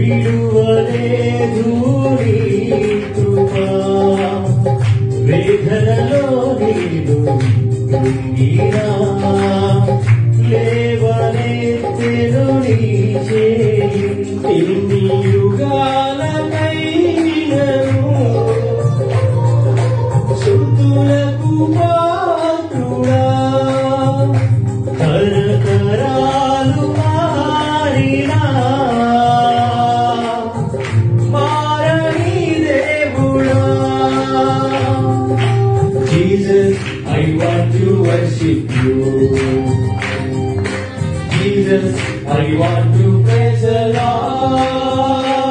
విడువలేదు నీ కృపా వేదనలో నేను కృంగినా లేవనెత్తెను నీ చేయి ఇన్ని యుగాలకైనను స్తుతులకు పాత్రుడా తరతరాలు మారినా మారని దేవుడా Jesus, I want to worship you. Jesus, I want to praise the Lord.